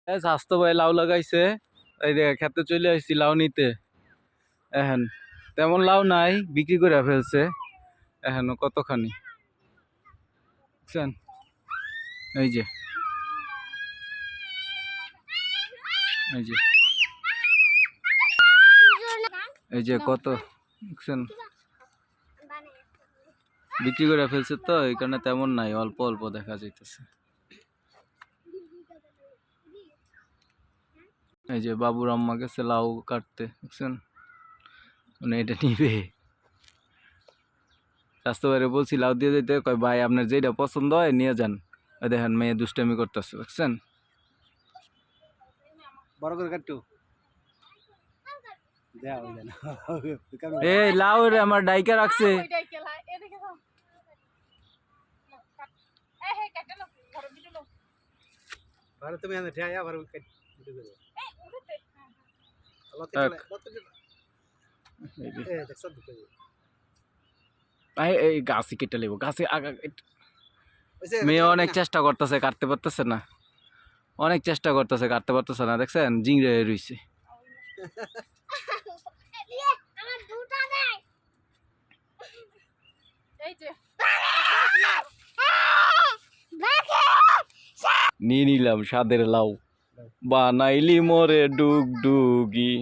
স্বাস্থ্য ভাই লাউ লাগাইছে, এই যে খেতে চলে আসছি লাউ নিতে। এখন তেমন লাউ নাই, বিক্রি করে ফেলছে এখনো কতখানি, বুঝছেন? এই যে এই যে এই যে কত, বুঝছেন? বিক্রি করে ফেলছে তো এই কারণে তেমন নাই, অল্প অল্প দেখা যাইতেছে। এই যে বাবুর আম্মা গেছে লাউ কাটতে, বুঝছেন? মানে এটা নিবে। স্বাস্থ্য বাইরে বলছি লাউ দিয়ে যেতে, কয় ভাই আপনার যেটা পছন্দ হয় নিয়ে যান। ওই দেখেন মেয়ে দুষ্টামি করতেছে, বুঝছেন? বড় করে কাটু এই লাউ রে আমার ডাইকা রাখছে। তুমি এই গাছে কেটে লেবো, গাছে আগা মেয়ে অনেক চেষ্টা করতেছে, কাটতে পারতেছে না, অনেক চেষ্টা করতেছে, কাটতে পারতেছে না, দেখছেন জিংড়ে রইছে। নিয়ে নিলাম স্বাদের লাউ, বানাইলি মোরে ডুগডুগি।